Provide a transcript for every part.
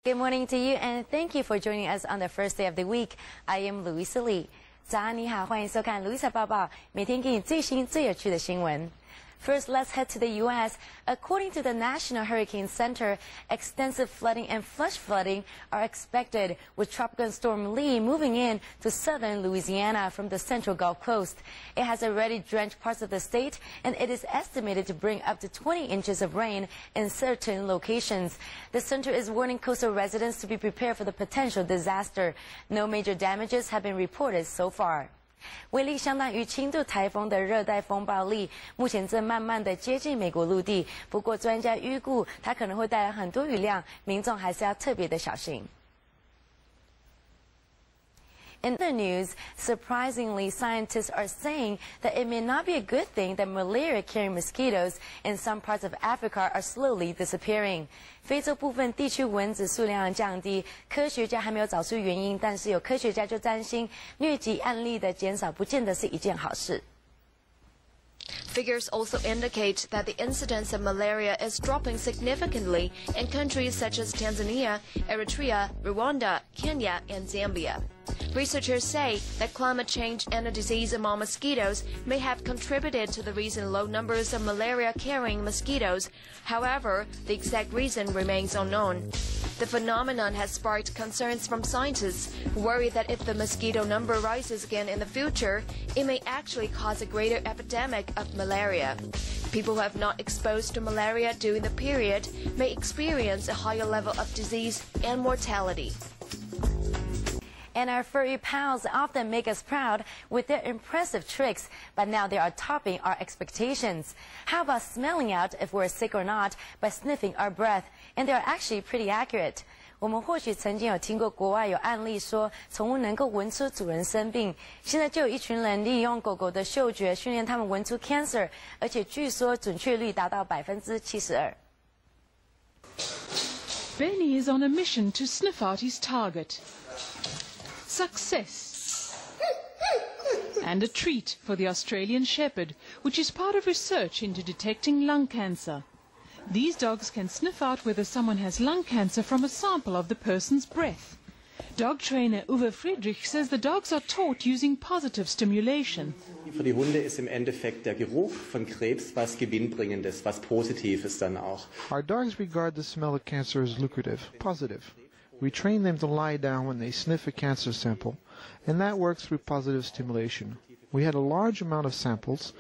Good morning to you, and thank you for joining us on the first day of the week. I am Louisa Lee. 早安，你好，欢迎收看 Louisa 报报，每天给你最新最有趣的新闻。First, let's head to the U.S. According to the National Hurricane Center, extensive flooding and flash flooding are expected, with Tropical Storm Lee moving in to southern Louisiana from the central Gulf Coast. It has already drenched parts of the state, and it is estimated to bring up to 20 inches of rain in certain locations. The center is warning coastal residents to be prepared for the potential disaster. No major damages have been reported so far. 威力相当于轻度台风的热带风暴力，目前正慢慢的接近美国陆地。不过，专家预估它可能会带来很多雨量，民众还是要特别的小心。In other news, surprisingly, scientists are saying that it may not be a good thing that malaria-carrying mosquitoes in some parts of Africa are slowly disappearing. 非洲部分地区蚊子数量降低，科学家还没有找出原因，但是有科学家就担心疟疾案例的减少不见得是一件好事。Figures also indicate that the incidence of malaria is dropping significantly in countries such as Tanzania, Eritrea, Rwanda, Kenya, and Zambia. Researchers say that climate change and a disease among mosquitoes may have contributed to the recent low numbers of malaria-carrying mosquitoes. However, the exact reason remains unknown. The phenomenon has sparked concerns from scientists who worry that if the mosquito number rises again in the future, it may actually cause a greater epidemic of malaria. People who have not exposed to malaria during the period may experience a higher level of disease and mortality. And our furry pals often make us proud with their impressive tricks, but now they are topping our expectations. How about smelling out if we're sick or not by sniffing our breath? And they're actually pretty accurate. 我们或许曾经有听过国外有案例说宠物能够闻出主人生病，现在就有一群人利用狗狗的嗅觉训练它们闻出 cancer， 而且据说准确率达到72%。Benny is on a mission to sniff out his target. Success. And a treat for the Australian Shepherd, which is part of research into detecting lung cancer. These dogs can sniff out whether someone has lung cancer from a sample of the person's breath. Dog trainer Uwe Friedrich says the dogs are taught using positive stimulation. Für die Hunde ist im Endeffekt der Geruch von Krebs was Gewinnbringendes, was Positives dann auch. Our dogs regard the smell of cancer as lucrative, positive. We train them to lie down when they sniff a cancer sample, and that works through positive stimulation. We had a large amount of samples,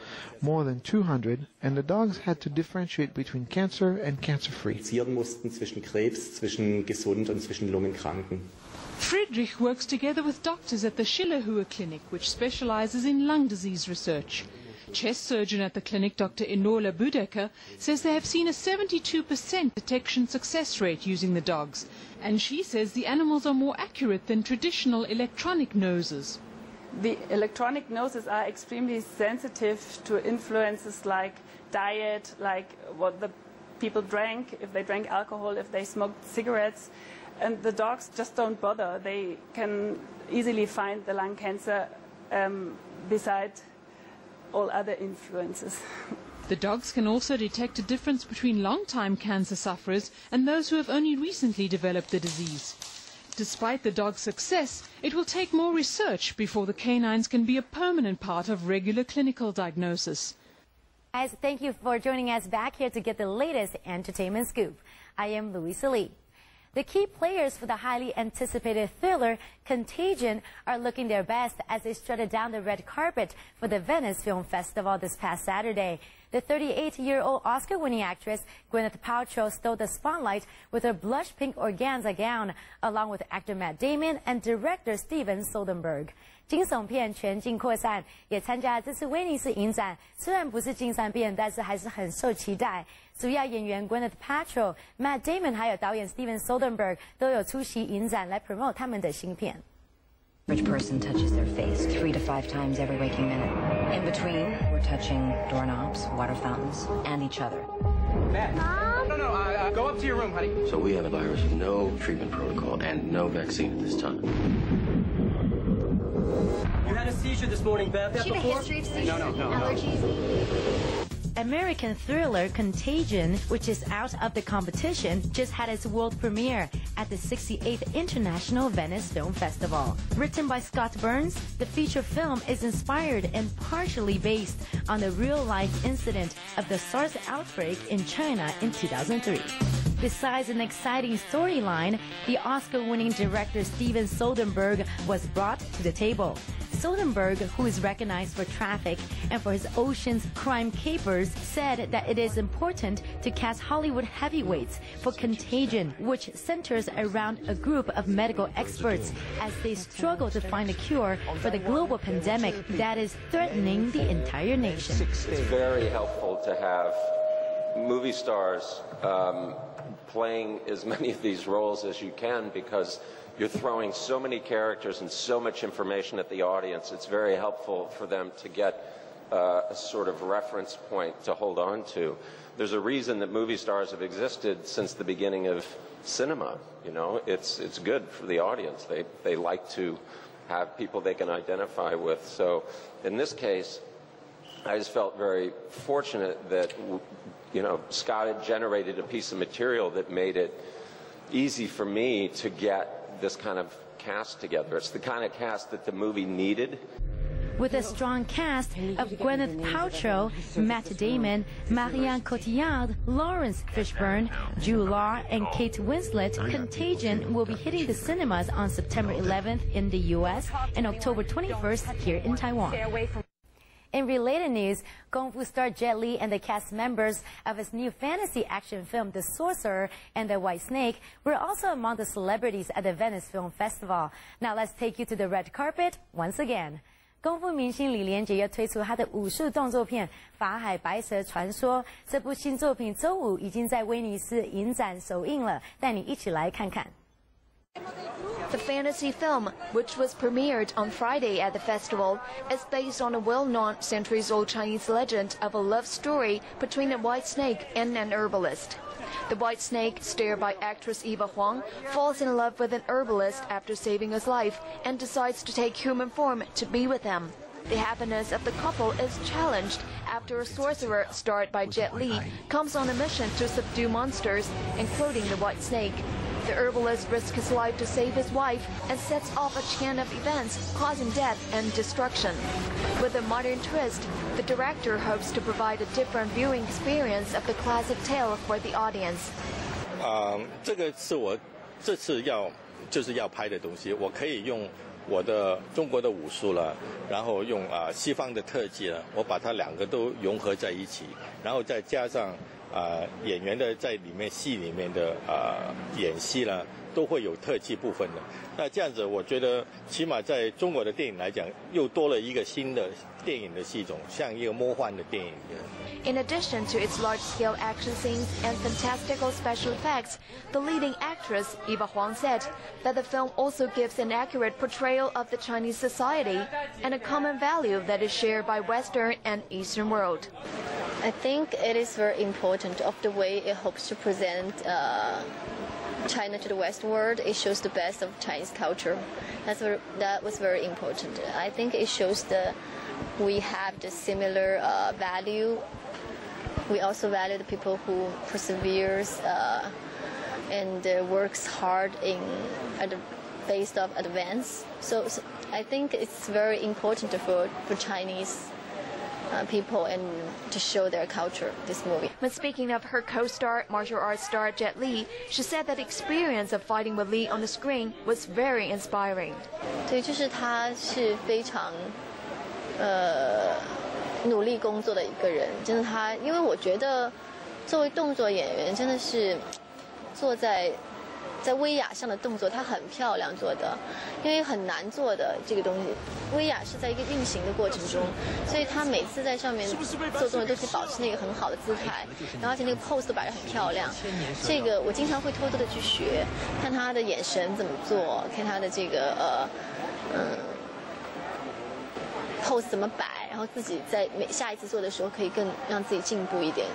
more than 200, and the dogs had to differentiate between cancer and cancer-free. Mussten zwischen Krebs, zwischen gesund und zwischen Lungenkranken. Friedrich works together with doctors at the Schillerhue Clinic, which specializes in lung disease research. Chest surgeon at the clinic, Dr. Enola Budecker, says they have seen a 72% detection success rate using the dogs, and she says the animals are more accurate than traditional electronic noses. The electronic noses are extremely sensitive to influences like diet, like what the people drank, if they drank alcohol, if they smoked cigarettes, and the dogs just don't bother. They can easily find the lung cancer beside all other influences. The dogs can also detect a difference between long-time cancer sufferers and those who have only recently developed the disease. Despite the dog's success, it will take more research before the canines can be a permanent part of regular clinical diagnosis. Guys, thank you for joining us back here to get the latest entertainment scoop. I am Louisa Lee. The key players for the highly anticipated thriller Contagion are looking their best as they strutted down the red carpet for the Venice Film Festival this past Saturday. The 38-year-old Oscar-winning actress Gwyneth Paltrow stole the spotlight with her blush pink organza gown, along with actor Matt Damon and director Steven Soderbergh. 惊悚片全境扩散，也参加这次威尼斯影展。虽然不是竞赛片，但是还是很受期待。主要演员 Gwyneth Paltrow、Matt Damon 还有导演 Steven Soderbergh 都有出席影展来 promote 他们的新片。Average person touches their face 3 to 5 times every waking minute. In between, we're touching doorknobs, water fountains, and each other. Matt. Mom? No, go up to your room, honey. So we have a virus with no treatment protocol and no vaccine at this time. You had a seizure this morning, Beth. She had a history of seizures and allergies. American thriller Contagion, which is out of the competition, just had its world premiere at the 68th International Venice Film Festival. Written by Scott Burns, the feature film is inspired and partially based on the real-life incident of the SARS outbreak in China in 2003. Besides an exciting storyline, the Oscar-winning director Steven Soderbergh was brought to the table. Soderbergh, who is recognized for Traffic and for his Ocean's crime capers, said that it is important to cast Hollywood heavyweights for Contagion, which centers around a group of medical experts as they struggle to find a cure for the global pandemic that is threatening the entire nation. It's very helpful to have movie stars playing as many of these roles as you can, because you're throwing so many characters and so much information at the audience. It's very helpful for them to get a sort of reference point to hold on to. There's a reason that movie stars have existed since the beginning of cinema. You know, it's good for the audience. They like to have people they can identify with. So in this case, I just felt very fortunate that, you know, Scott had generated a piece of material that made it easy for me to get this kind of cast together. It's the kind of cast that the movie needed. With a strong cast of Gwyneth Paltrow, Matt Damon, Marianne Cotillard, Lawrence Fishburne, Jude Law, and Kate Winslet, Contagion will be hitting the cinemas on September 11th in the U.S. and October 21st here in Taiwan. In related news, Kung Fu star Jet Li and the cast members of his new fantasy action film, The Sorcerer and the White Snake, were also among the celebrities at the Venice Film Festival. Now let's take you to the red carpet once again. 功夫明星李连杰又推出他的武术动作片《法海白蛇传说》。这部新作品周五已经在威尼斯影展首映了，带你一起来看看。 The fantasy film, which was premiered on Friday at the festival, is based on a well-known centuries-old Chinese legend of a love story between a white snake and an herbalist. The white snake, starred by actress Eva Huang, falls in love with an herbalist after saving his life and decides to take human form to be with him. The happiness of the couple is challenged after a sorcerer, starred by Jet Li, comes on a mission to subdue monsters, including the white snake. The herbalist risks his life to save his wife and sets off a chain of events causing death and destruction. With a modern twist, the director hopes to provide a different viewing experience of the classic tale for the audience. 这个是我这次要拍的东西，我可以用我的中国的武术了，然后用西方的特技了，我把它两个都融合在一起，然后再加上。 演员的在里面戏里面的演戏啦，都会有特技部分的。那这样子，我觉得起码在中国的电影来讲，又多了一个新的电影的系统，像一个魔幻的电影一样。 In addition to its large-scale action scenes and fantastical special effects, the leading actress Eva Huang said that the film also gives an accurate portrayal of the Chinese society and a common value that is shared by Western and Eastern world. I think it is very important of the way it hopes to present China to the Western world. It shows the best of Chinese culture. That was very important. I think it shows we have the similar value. We also value the people who perseveres and works hard at the base of advance. So I think it's very important for Chinese people and to show their culture, this movie. When speaking of her co-star, martial arts star Jet Li, she said that the experience of fighting with Li on the screen was very inspiring. 对，就是他是非常努力工作的一个人，真的他，因为我觉得作为动作演员，真的是做在威亚上的动作，它很漂亮做的，因为很难做的这个东西，威亚是在一个运行的过程中，所以他每次在上面做动作都可以保持那个很好的姿态，然后而且那个 pose 都摆得很漂亮。这个我经常会偷偷的去学，看他的眼神怎么做，看他的这个pose 怎么摆，然后自己在下一次做的时候可以更让自己进步一点。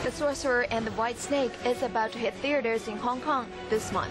The Sorcerer and the White Snake is about to hit theaters in Hong Kong this month.